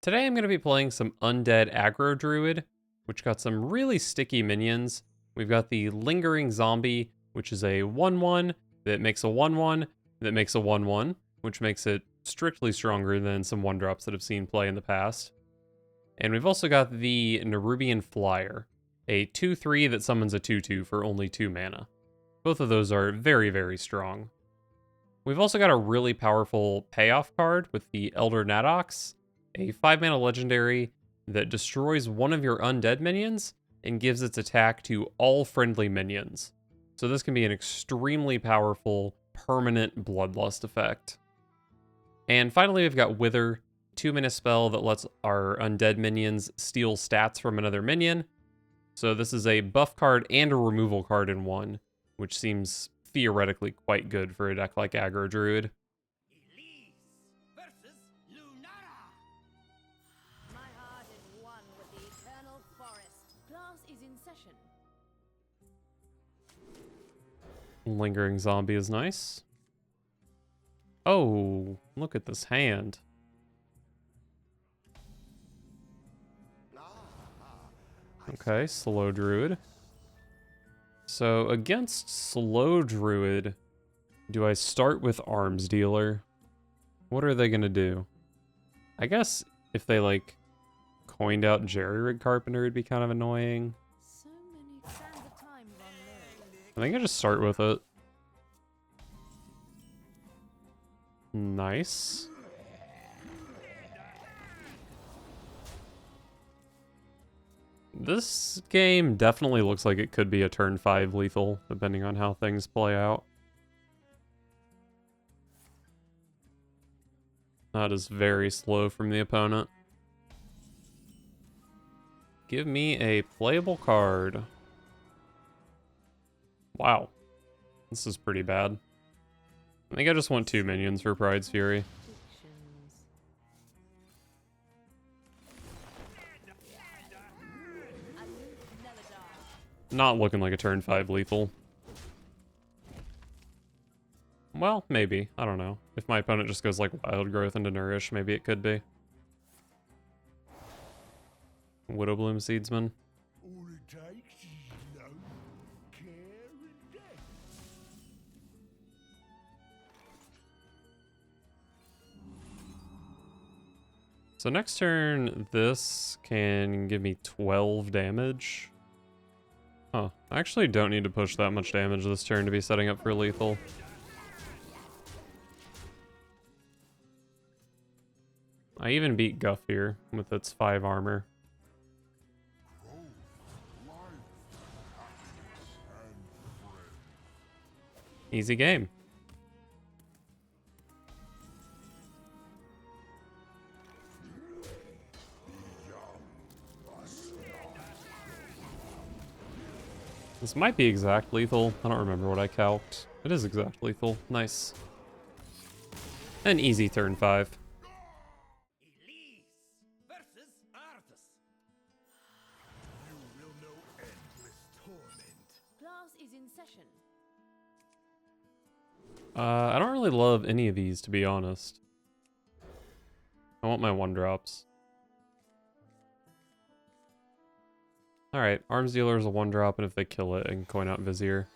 Today I'm going to be playing some Undead Aggro Druid, which got some really sticky minions. We've got the Lingering Zombie, which is a 1-1 that makes a 1-1 that makes a 1-1, which makes it strictly stronger than some 1-drops that I've seen play in the past. And we've also got the Nerubian Flyer, a 2-3 that summons a 2-2 for only 2 mana. Both of those are very, very strong. We've also got a really powerful payoff card with the Elder Nadox, a 5-mana legendary that destroys one of your undead minions and gives its attack to all friendly minions. So this can be an extremely powerful, permanent bloodlust effect. And finally, we've got Wither, 2-mana spell that lets our undead minions steal stats from another minion. So this is a buff card and a removal card in one, which seems theoretically quite good for a deck like Aggro Druid. Lingering Zombie is nice. Oh, look at this hand. Okay, slow Druid. So against slow Druid, do I start with Arms Dealer? What are they gonna do? I guess if they like coined out Jerry-Rig Carpenter, it'd be kind of annoying. I think I just start with it. Nice. This game definitely looks like it could be a turn 5 lethal, depending on how things play out. That is very slow from the opponent. Give me a playable card. Wow. This is pretty bad. I think I just want 2 minions for Pride's Fury. Not looking like a turn 5 lethal. Well, maybe. I don't know. If my opponent just goes like Wild Growth into Nourish, maybe it could be. Widowbloom Seedsman. So next turn, this can give me 12 damage. Huh. I actually don't need to push that much damage this turn to be setting up for lethal. I even beat Guff here with its 5 armor. Easy game. This might be exact lethal. I don't remember what I calced. It is exact lethal. Nice. An easy turn 5. I don't really love any of these, to be honest. I want my 1-drops. Alright, Arms Dealer is a 1-drop, and if they kill it, I can coin out Vizier.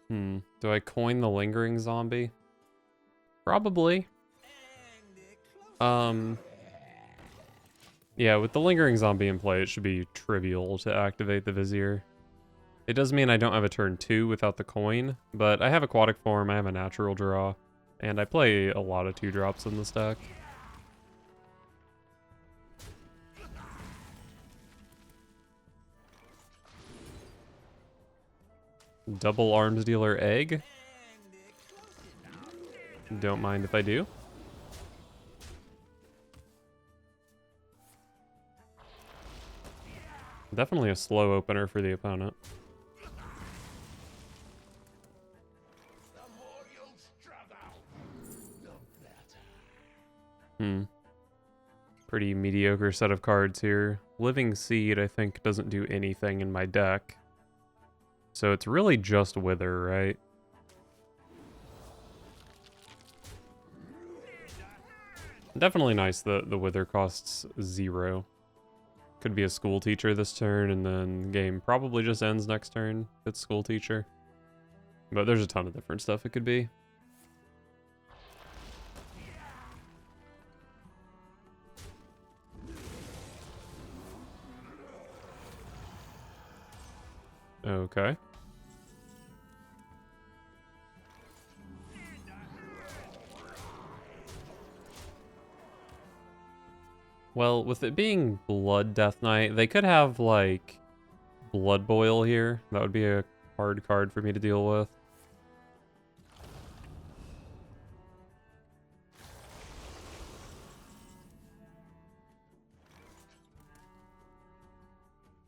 Do I coin the Lingering Zombie? Probably. Yeah, with the Lingering Zombie in play, it should be trivial to activate the Vizier. It does mean I don't have a turn 2 without the coin, but I have Aquatic Form, I have a Natural Draw, and I play a lot of 2-drops in this deck. Double Arms Dealer Egg. Don't mind if I do. Definitely a slow opener for the opponent. Pretty mediocre set of cards here. Living Seed, I think, doesn't do anything in my deck. So it's really just Wither, right? Definitely nice that the wither costs 0. Could be a school teacher this turn, and then the game probably just ends next turn if it's school teacher. But there's a ton of different stuff it could be. Okay. Well, with it being Blood Death Knight, they could have, like, Blood Boil here. That would be a hard card for me to deal with.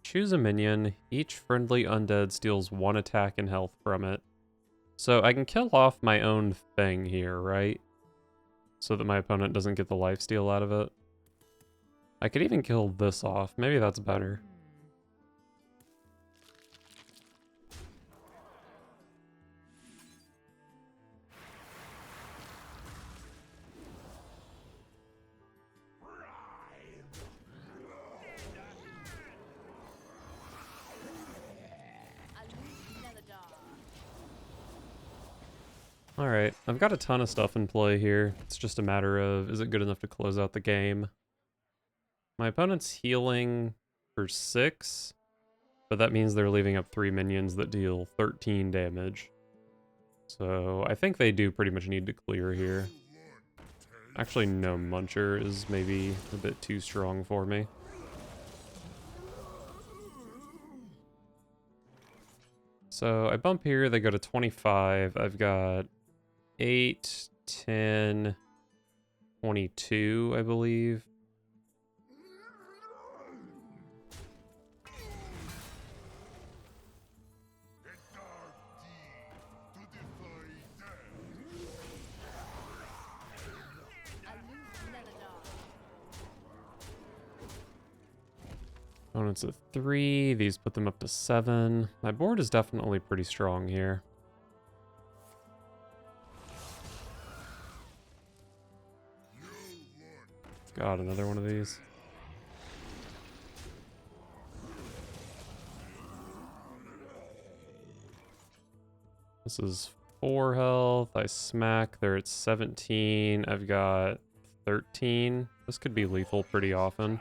Choose a minion. Each friendly undead steals 1 attack and health from it. So I can kill off my own thing here, right? So that my opponent doesn't get the lifesteal out of it. I could even kill this off. Maybe that's better. Alright, I've got a ton of stuff in play here. It's just a matter of, is it good enough to close out the game? My opponent's healing for 6, but that means they're leaving up 3 minions that deal 13 damage. So I think they do pretty much need to clear here. Actually, no, Muncher is maybe a bit too strong for me. So I bump here, they go to 25. I've got 8, 10, 22, I believe. Opponent's at 3. These put them up to 7. My board is definitely pretty strong here. God, another one of these. This is 4 health. I smack. They're at 17. I've got 13. This could be lethal pretty often.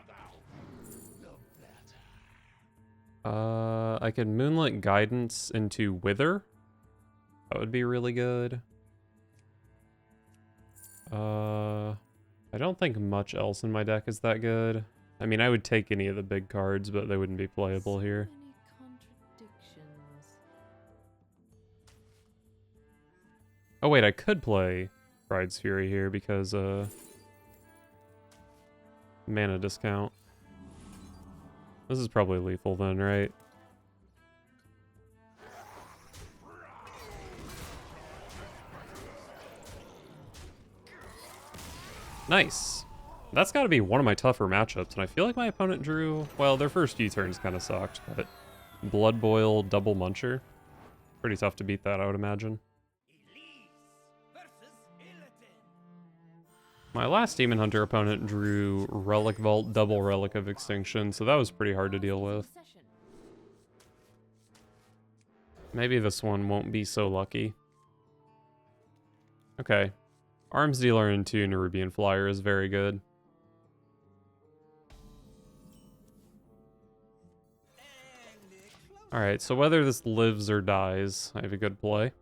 I could Moonlit Guidance into Wither. That would be really good. I don't think much else in my deck is that good. I mean, I would take any of the big cards, but they wouldn't be playable here. Oh wait, I could play Bride's Fury here because, mana discount. This is probably lethal then, right? Nice. That's got to be one of my tougher matchups, and I feel like my opponent drew... Well, their first few turns kind of sucked, but... Blood Boil, Double Muncher. Pretty tough to beat that, I would imagine. My last Demon Hunter opponent drew Relic Vault, Double Relic of Extinction, so that was pretty hard to deal with. Maybe this one won't be so lucky. Okay. Arms Dealer into Nerubian Flyer is very good. Alright, so whether this lives or dies, I have a good play.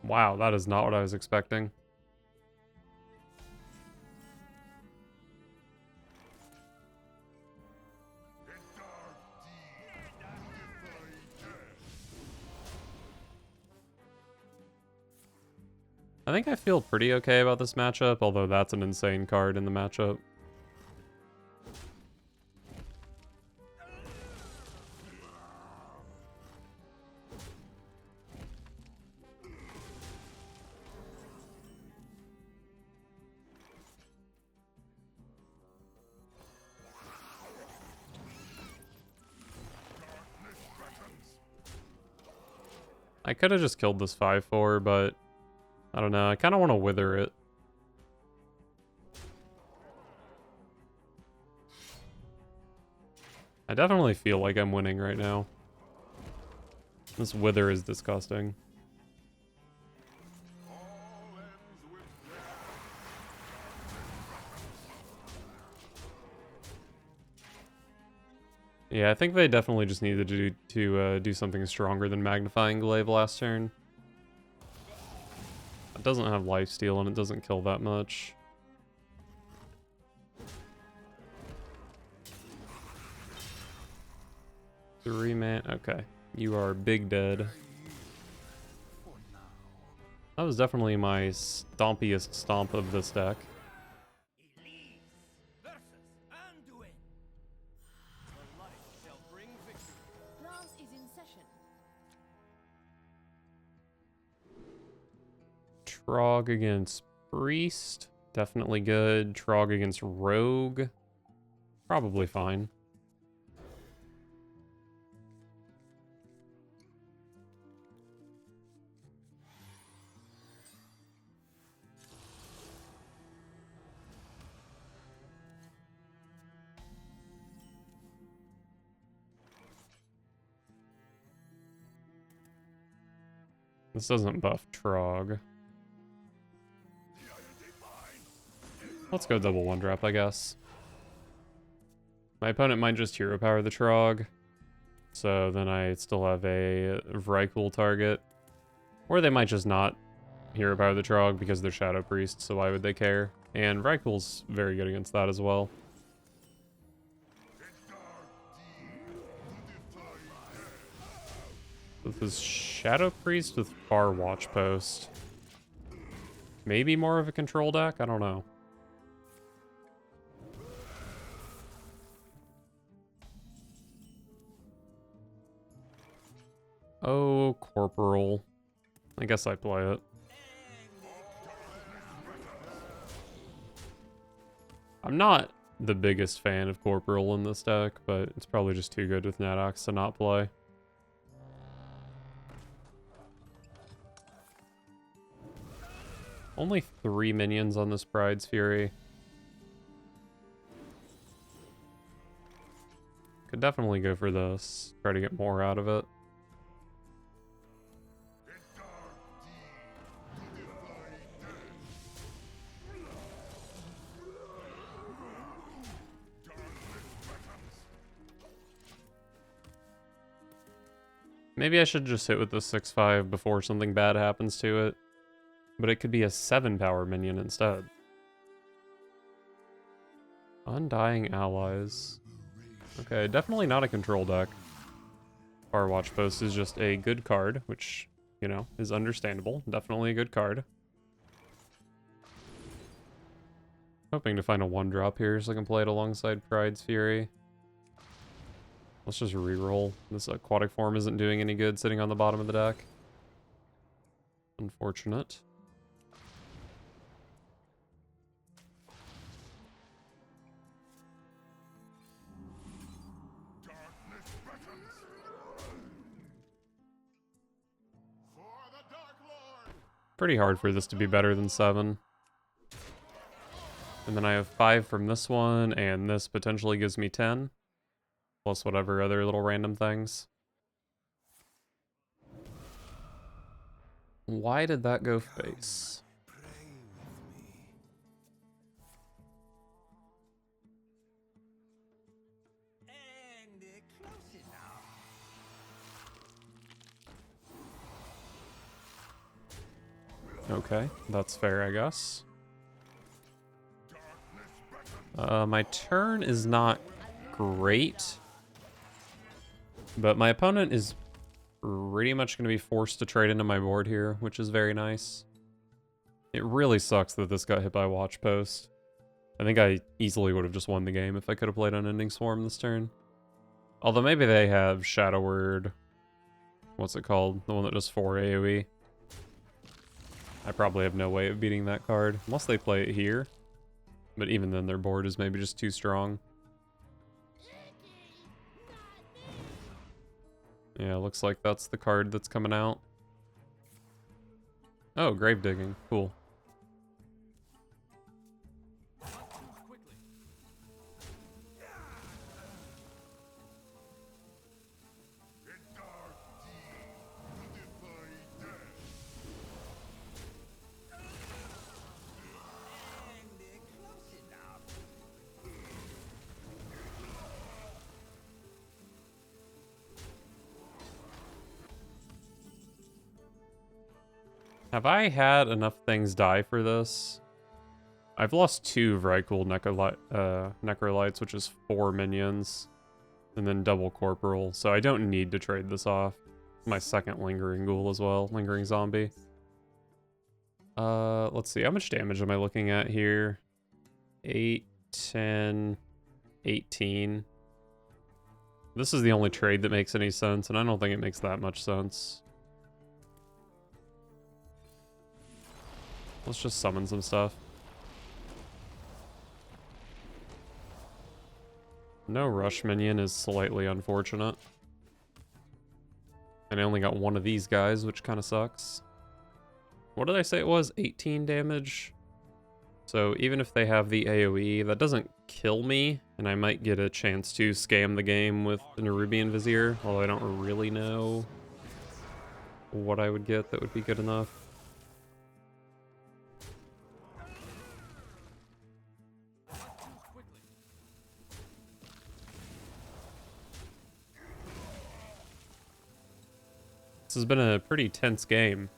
Wow, that is not what I was expecting. I think I feel pretty okay about this matchup, although that's an insane card in the matchup. I could have just killed this 5/4, but I don't know. I kind of want to wither it. I definitely feel like I'm winning right now. This wither is disgusting. Yeah, I think they definitely just needed to do something stronger than Magnifying Glaive last turn. It doesn't have lifesteal and it doesn't kill that much. Three man. Okay, you are big dead. That was definitely my stompiest stomp of this deck. Trog against Priest, definitely good. Trog against Rogue, probably fine. This doesn't buff Trog. Let's go double 1-drop, I guess. My opponent might just hero power the Trog, so then I still have a Vrykul target. Or they might just not hero power the Trog because they're Shadow Priest, so why would they care? And Vrykul's very good against that as well. With his Shadow Priest with Far Watch Post. Maybe more of a control deck? I don't know. Oh, Corporal. I guess I play it. I'm not the biggest fan of Corporal in this deck, but it's probably just too good with Nadox to not play. Only 3 minions on this Pride's Fury. Could definitely go for this. Try to get more out of it. Maybe I should just hit with the 6/5 before something bad happens to it. But it could be a 7-power minion instead. Undying Allies. Okay, definitely not a control deck. Far Watch Post is just a good card, which, you know, is understandable. Definitely a good card. Hoping to find a 1-drop here so I can play it alongside Pride's Fury. Let's just reroll. This aquatic form isn't doing any good sitting on the bottom of the deck. Unfortunate. Pretty hard for this to be better than 7. And then I have 5 from this one, and this potentially gives me 10. Plus whatever other little random things. Why did that go face? Okay, that's fair, I guess. My turn is not great, but my opponent is pretty much going to be forced to trade into my board here, which is very nice. It really sucks that this got hit by Watch Post. I think I easily would have just won the game if I could have played Unending Swarm this turn. Although maybe they have Shadow Word. What's it called? The one that does 4 AoE. I probably have no way of beating that card, unless they play it here. But even then, their board is maybe just too strong. Yeah, looks like that's the card that's coming out. Oh, grave digging. Cool. Have I had enough things die for this? I've lost 2 very cool Necrolites, which is 4 minions, and then double Corporal, so I don't need to trade this off. My second Lingering Ghoul as well, Lingering Zombie. Let's see, how much damage am I looking at here? 8, 10, 18. This is the only trade that makes any sense, and I don't think it makes that much sense. Let's just summon some stuff. No rush minion is slightly unfortunate. And I only got 1 of these guys, which kind of sucks. What did I say it was? 18 damage? So even if they have the AoE, that doesn't kill me, and I might get a chance to scam the game with the Nerubian Vizier, although I don't really know what I would get that would be good enough. This has been a pretty tense game,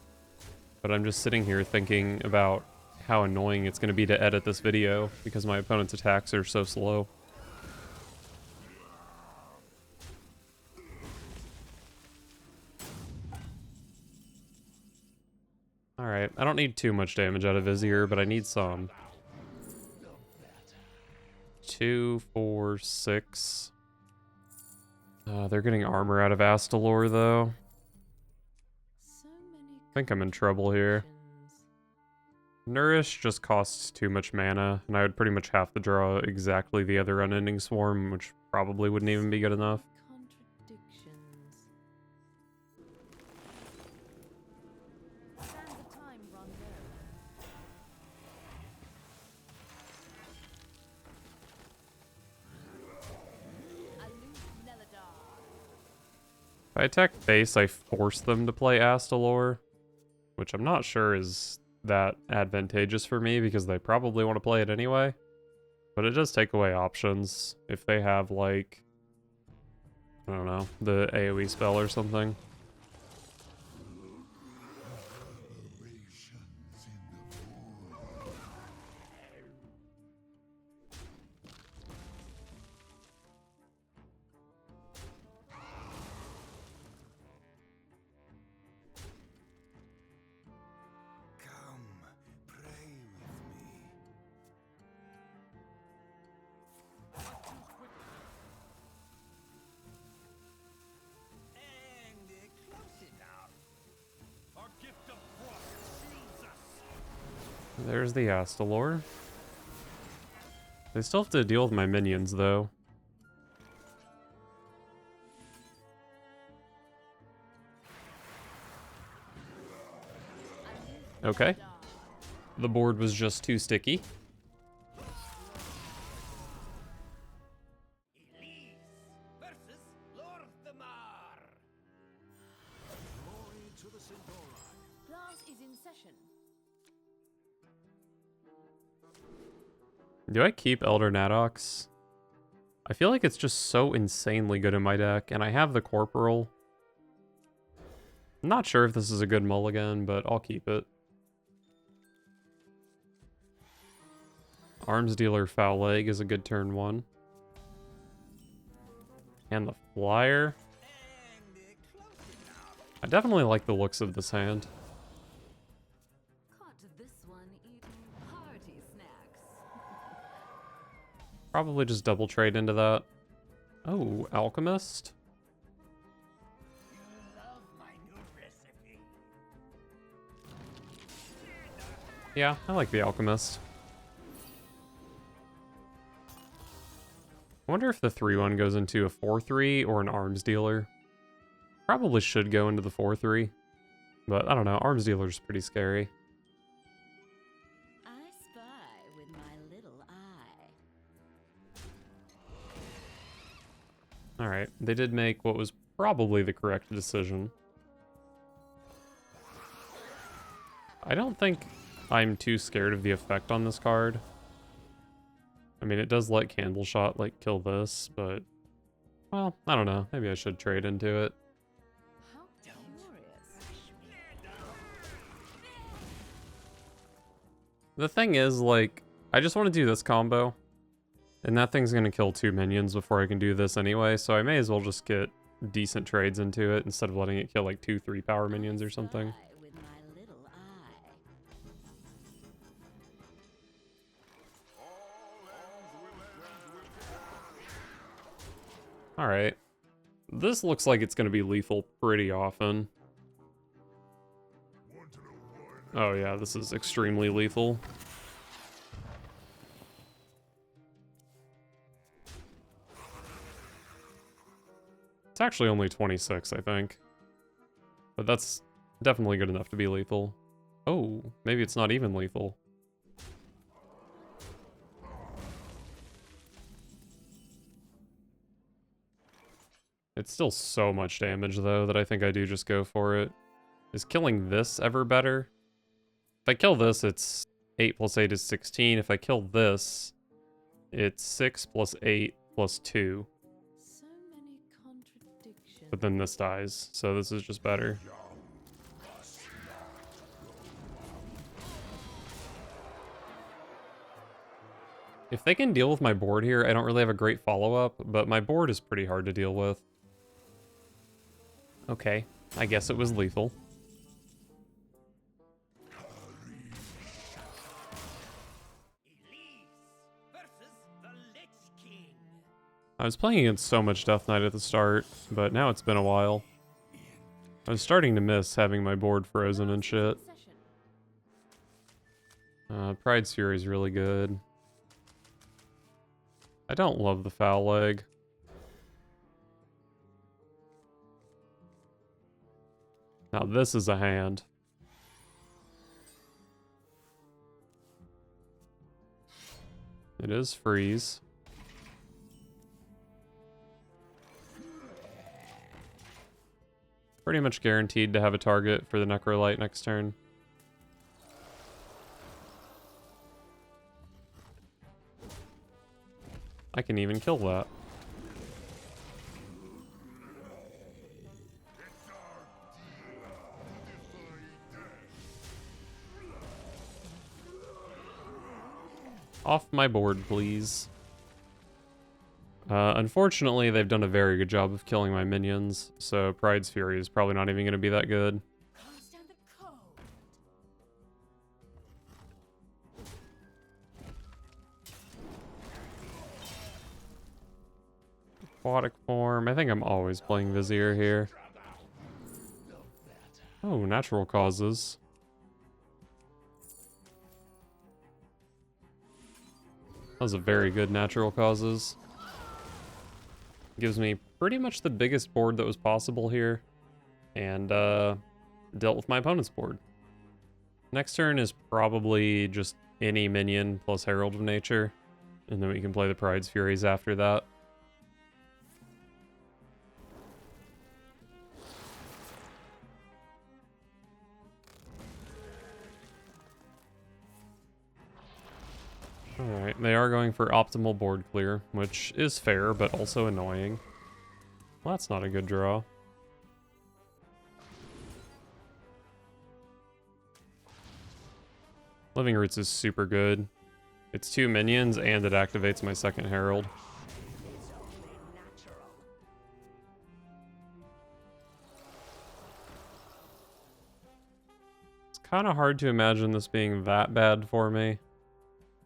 but I'm just sitting here thinking about how annoying it's going to be to edit this video because my opponent's attacks are so slow. Alright, I don't need too much damage out of Vizier, but I need some. 2, 4, 6. They're getting armor out of Astalor, though. I think I'm in trouble here. Nourish just costs too much mana, and I would pretty much have to draw exactly the other Unending Swarm, which probably wouldn't even be good enough. If I attack base, I force them to play Astalor, which I'm not sure is that advantageous for me because they probably want to play it anyway. But it does take away options if they have, like, I don't know, the AoE spell or something. There's the Astalor. They still have to deal with my minions, though. Okay. The board was just too sticky. Do I keep Elder Nadox? I feel like it's just so insanely good in my deck, and I have the Corporal. I'm not sure if this is a good mulligan, but I'll keep it. Arms Dealer Foul Leg is a good turn 1. And the Flyer. I definitely like the looks of this hand. Probably just double trade into that. Oh, Alchemist. Yeah, I like the Alchemist. I wonder if the 3/1 goes into a 4/3 or an Arms Dealer. Probably should go into the 4/3. But I don't know, Arms Dealer's pretty scary. I spy with my little eye. Alright, they did make what was probably the correct decision. I don't think I'm too scared of the effect on this card. I mean, it does let Candle Shot, like, kill this, but... Well, I don't know. Maybe I should trade into it. How curious. The thing is, like, I just want to do this combo. And that thing's going to kill 2 minions before I can do this anyway, so I may as well just get decent trades into it instead of letting it kill, like, 2 3-power minions or something. With my little eye. Alright. This looks like it's going to be lethal pretty often. Oh yeah, this is extremely lethal. It's actually only 26, I think. But that's definitely good enough to be lethal. Oh, maybe it's not even lethal. It's still so much damage, though, that I think I do just go for it. Is killing this ever better? If I kill this, it's 8 plus 8 is 16. If I kill this, it's 6 plus 8 plus 2. So many contradictions. But then this dies, so this is just better. If they can deal with my board here, I don't really have a great follow-up, but my board is pretty hard to deal with. Okay, I guess it was lethal. I was playing against so much Death Knight at the start, but now it's been a while. I was starting to miss having my board frozen and shit. Pride's Fury is really good. I don't love the foul leg. Now this is a hand. It is freeze. Pretty much guaranteed to have a target for the Necrolite next turn. I can even kill that. Off my board, please. Unfortunately, they've done a very good job of killing my minions, so Pride's Fury is probably not even going to be that good. Aquatic form. I think I'm always playing Vizier here. Oh, natural causes. That was a very good natural causes. Gives me pretty much the biggest board that was possible here. And dealt with my opponent's board. Next turn is probably just any minion plus Herald of Nature. And then we can play the Pride's Furies after that. Alright, they are going for optimal board clear, which is fair, but also annoying. Well, that's not a good draw. Living Roots is super good. It's 2 minions, and it activates my second Herald. It's kind of hard to imagine this being that bad for me.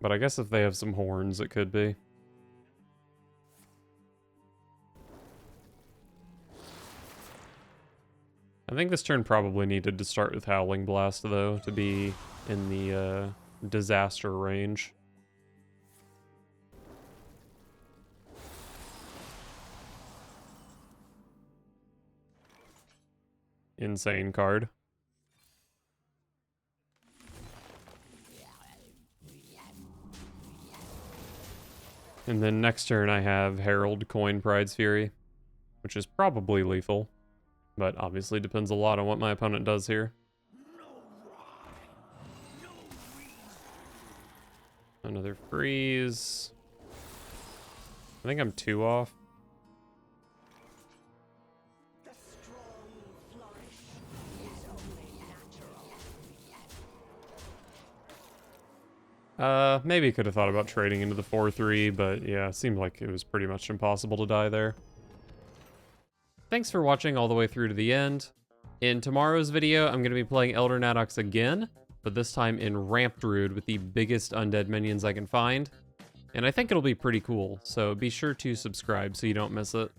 But I guess if they have some horns, it could be. I think this turn probably needed to start with Howling Blast, though, to be in the disaster range. Insane card. And then next turn I have Herald, Coin, Pride's Fury, which is probably lethal, but obviously depends a lot on what my opponent does here. Another freeze. I think I'm 2 off. Maybe could have thought about trading into the 4-3, but yeah, it seemed like it was pretty much impossible to die there. Thanks for watching all the way through to the end. In tomorrow's video, I'm going to be playing Elder Nadox again, but this time in Ramp Druid with the biggest undead minions I can find. And I think it'll be pretty cool, so be sure to subscribe so you don't miss it.